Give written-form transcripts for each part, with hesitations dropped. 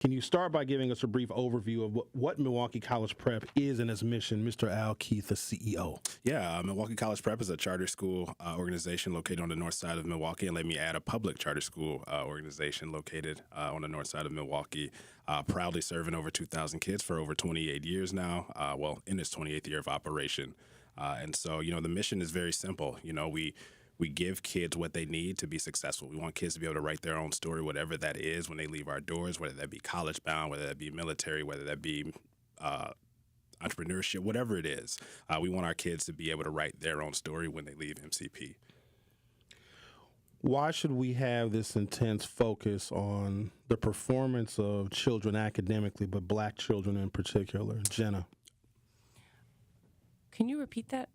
Can you start by giving us a brief overview of what Milwaukee College Prep is and its mission, Mr. Al Keith, the CEO? Yeah, Milwaukee College Prep is a charter school organization located on the north side of Milwaukee, and let me add a public charter school organization located on the north side of Milwaukee, proudly serving over 2,000 kids for over 28 years now, in its 28th year of operation. And so, the mission is very simple. We give kids what they need to be successful. We want kids to be able to write their own story, whatever that is, when they leave our doors, whether that be college bound, whether that be military, whether that be entrepreneurship, whatever it is. We want our kids to be able to write their own story when they leave MCP. Why should we have this intense focus on the performance of children academically, but black children in particular? Jenna. Can you repeat that?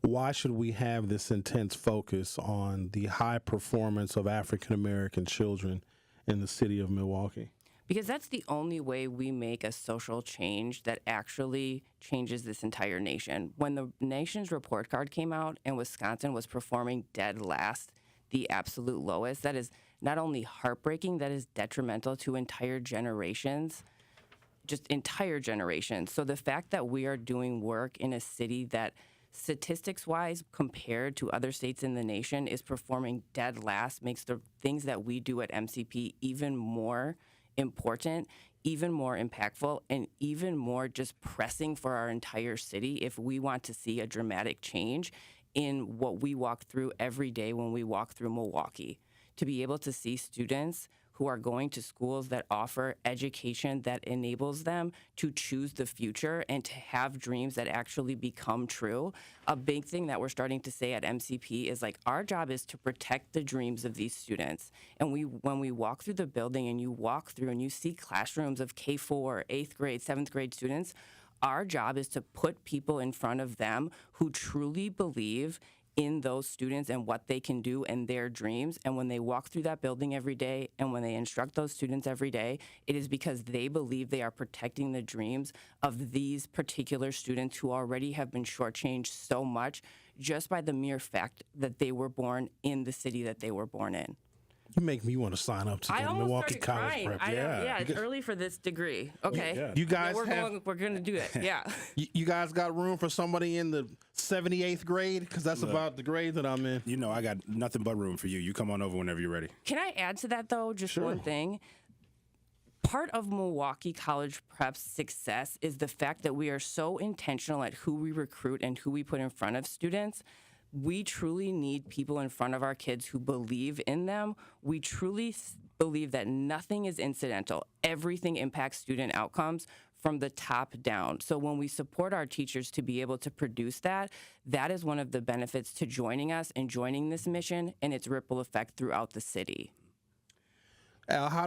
Why should we have this intense focus on the high performance of African American children in the city of Milwaukee? Because that's the only way we make a social change that actually changes this entire nation. When the nation's report card came out and Wisconsin was performing dead last, the absolute lowest, that is not only heartbreaking, that is detrimental to entire generations, just entire generations. So the fact that we are doing work in a city that statistics-wise, compared to other states in the nation, is performing dead last, makes the things that we do at MCP even more important, even more impactful, and even more just pressing for our entire city if we want to see a dramatic change in what we walk through every day when we walk through Milwaukee. To be able to see students who are going to schools that offer education that enables them to choose the future and to have dreams that actually become true. A big thing that we're starting to say at MCP is our job is to protect the dreams of these students. And when we walk through the building and you walk through and you see classrooms of K4, 8th grade, 7th grade students, our job is to put people in front of them who truly believe in those students and what they can do and their dreams. And when they walk through that building every day and when they instruct those students every day, it is because they believe they are protecting the dreams of these particular students who already have been shortchanged so much just by the mere fact that they were born in the city that they were born in. You make me want to sign up to the Milwaukee College Prep. Yeah, it's early for this degree. Okay. Yeah. You guys we're going to do it. Yeah. You guys got room for somebody in the 78th grade? Because that's about the grade that I'm in. I got nothing but room for you. You come on over whenever you're ready. Can I add to that, though, just Sure. one thing? Part of Milwaukee College Prep's success is the fact that we are so intentional at who we recruit and who we put in front of students. We truly need people in front of our kids who believe in them. We truly believe that nothing is incidental. Everything impacts student outcomes from the top down. So when we support our teachers to be able to produce that, that is one of the benefits to joining us and joining this mission and its ripple effect throughout the city. Al, how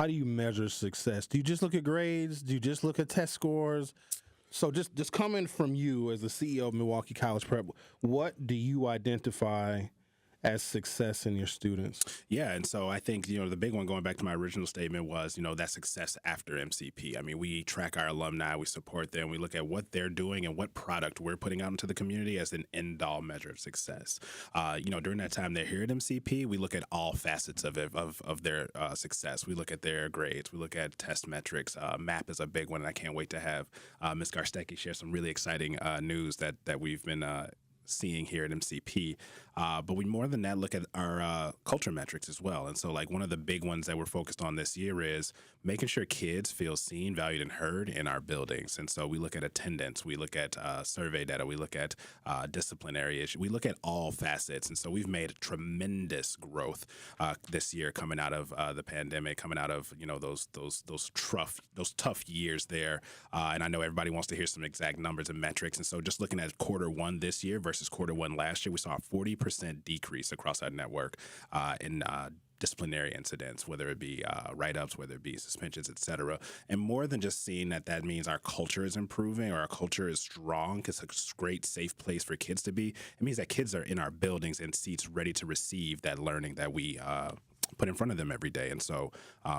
do you measure success? Do you just look at grades? Do you just look at test scores? So just coming from you as the CEO of Milwaukee College Prep, what do you identify as success in your students? Yeah, and so I think, the big one, going back to my original statement, was, that success after MCP. I mean, we track our alumni, we support them, we look at what they're doing and what product we're putting out into the community as an end-all measure of success. During that time they're here at MCP, we look at all facets of it, of their success. We look at their grades, we look at test metrics. MAP is a big one, and I can't wait to have Ms. Garstecki share some really exciting news that we've been seeing here at MCP. But we more than that look at our culture metrics as well. And so one of the big ones that we're focused on this year is making sure kids feel seen, valued, and heard in our buildings. And so we look at attendance, we look at survey data, we look at disciplinary issues, we look at all facets. And so we've made tremendous growth this year coming out of the pandemic, coming out of those tough years there. And I know everybody wants to hear some exact numbers and metrics. And so just looking at Q1 this year versus Q1 last year, we saw a 40% decrease across our network in disciplinary incidents, whether it be write-ups, whether it be suspensions, et cetera. And more than just seeing that means our culture is improving or our culture is strong, it's a great, safe place for kids to be. It means that kids are in our buildings and seats ready to receive that learning that we put in front of them every day. And so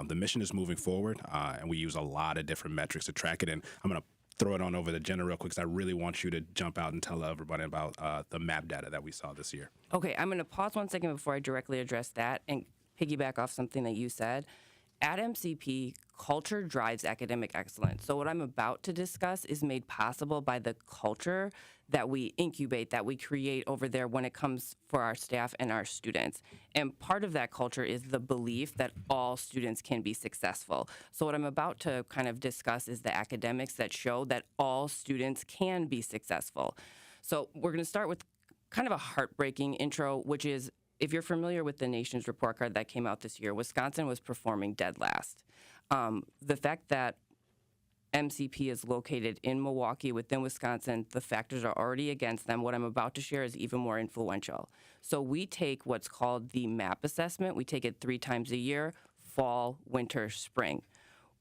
the mission is moving forward, and we use a lot of different metrics to track it. And I'm going to throw it on over to Jenna real quick, because I really want you to jump out and tell everybody about the MAP data that we saw this year. Okay, I'm going to pause 1 second before I directly address that and piggyback off something that you said. at MCP, culture drives academic excellence. So what I'm about to discuss is made possible by the culture that we incubate, that we create over there when it comes for our staff and our students. And part of that culture is the belief that all students can be successful. So what I'm about to kind of discuss is the academics that show that all students can be successful. So we're going to start with kind of a heartbreaking intro, which is, if you're familiar with the nation's report card that came out this year, Wisconsin was performing dead last. The fact that MCP is located in Milwaukee within Wisconsin, the factors are already against them. What I'm about to share is even more influential. So we take what's called the MAP assessment. We take it 3 times a year: fall, winter, spring.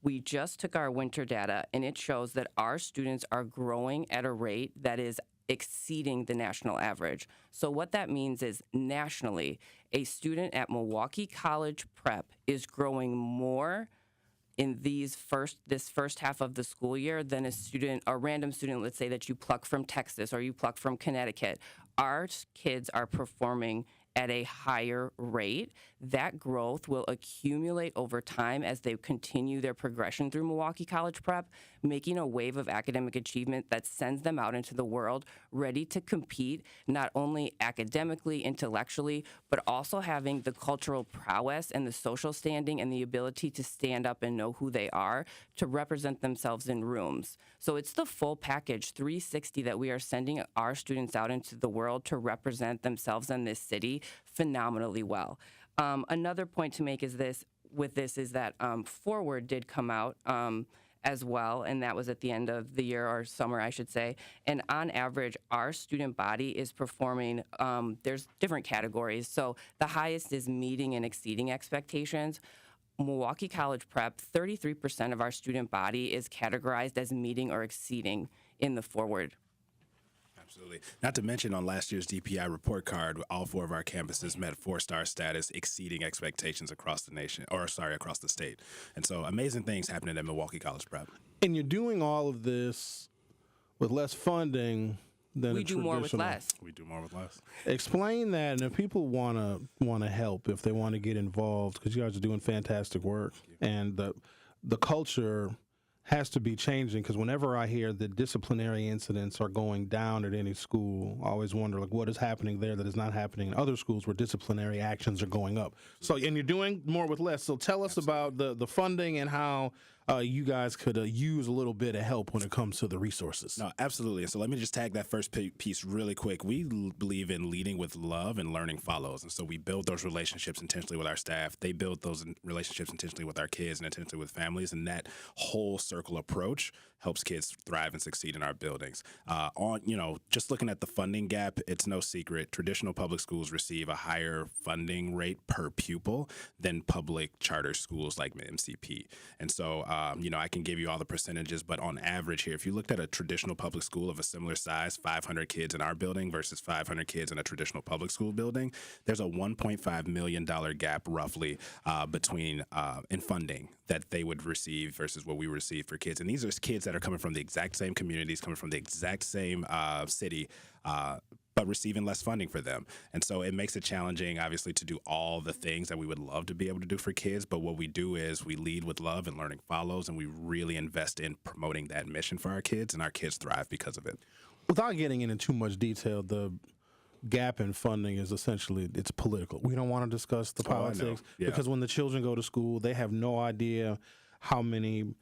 We just took our winter data, and it shows that our students are growing at a rate that is exceeding the national average. So what that means is, nationally, a student at Milwaukee College Prep is growing more in this first half of the school year than a random student, let's say, that you pluck from Texas or you pluck from Connecticut. Our kids are performing at a higher rate. That growth will accumulate over time as they continue their progression through Milwaukee College Prep, making a wave of academic achievement that sends them out into the world ready to compete, not only academically, intellectually, but also having the cultural prowess and the social standing and the ability to stand up and know who they are, to represent themselves in rooms. So it's the full package, 360, that we are sending our students out into the world to represent themselves in this city phenomenally well. Another point to make is that Forward did come out as well, and that was at the end of the year, or summer, I should say. And on average, our student body is performing, there's different categories. So the highest is meeting and exceeding expectations. Milwaukee College Prep, 33% of our student body is categorized as meeting or exceeding in the Forward. Absolutely. Not to mention, on last year's DPI report card, all 4 of our campuses met 4-star status, exceeding expectations across the state. And so amazing things happening at Milwaukee College Prep. And you're doing all of this with less funding than we do more with less. We do more with less. Explain that, and if people want to help, if they want to get involved, because you guys are doing fantastic work, and the culture has to be changing, because whenever I hear that disciplinary incidents are going down at any school, I always wonder, like, what is happening there that is not happening in other schools where disciplinary actions are going up. So, and you're doing more with less. So tell us about the funding and how you guys could use a little bit of help when it comes to the resources. No, absolutely. So let me just tag that first piece really quick. We believe in leading with love, and learning follows. And so we build those relationships intentionally with our staff. They build those relationships intentionally with our kids and intentionally with families. And that whole circle approach helps kids thrive and succeed in our buildings. Just looking at the funding gap, it's no secret. Traditional public schools receive a higher funding rate per pupil than public charter schools like MCP. And so, I can give you all the percentages, but on average here, if you looked at a traditional public school of a similar size, 500 kids in our building versus 500 kids in a traditional public school building, there's a $1.5 million gap roughly between in funding that they would receive versus what we receive for kids. And these are kids that are coming from the exact same communities, coming from the exact same city, but receiving less funding for them. And so it makes it challenging, obviously, to do all the things that we would love to be able to do for kids. But what we do is we lead with love, and learning follows, and we really invest in promoting that mission for our kids, and our kids thrive because of it. Without getting into too much detail, the gap in funding is essentially, it's political. We don't want to discuss the politics because when the children go to school, they have no idea how many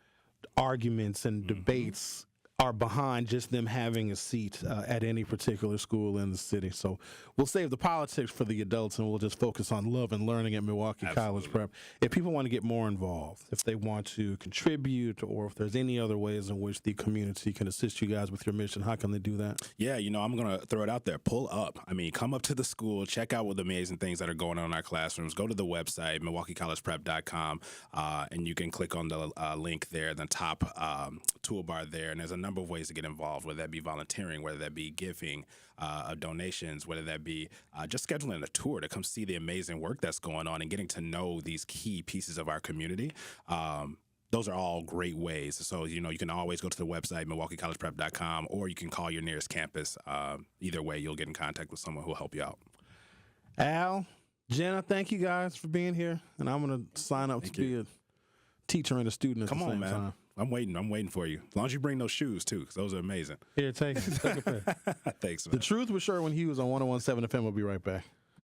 arguments and debates are behind just them having a seat at any particular school in the city. So we'll save the politics for the adults, and we'll just focus on love and learning at Milwaukee College Prep. If people want to get more involved, if they want to contribute, or if there's any other ways in which the community can assist you guys with your mission, how can they do that? Yeah, I'm going to throw it out there. Pull up. Come up to the school, check out what the amazing things that are going on in our classrooms. Go to the website, MilwaukeeCollegePrep.com, and you can click on the link there, the top toolbar there, and there's a number of ways to get involved, whether that be volunteering, whether that be giving donations, whether that be just scheduling a tour to come see the amazing work that's going on and getting to know these key pieces of our community. Those are all great ways. So, you can always go to the website, MilwaukeeCollegePrep.com, or you can call your nearest campus. Either way, you'll get in contact with someone who will help you out. Al, Jenna, thank you guys for being here. And I'm going to sign up to be teacher and a student at Come the on, same man. time. I'm waiting for you. As long as you bring those shoes too, because those are amazing. Here, take a pair. Thanks, man. The Truth with Sherwin Hughes on 101.7 FM. We'll be right back.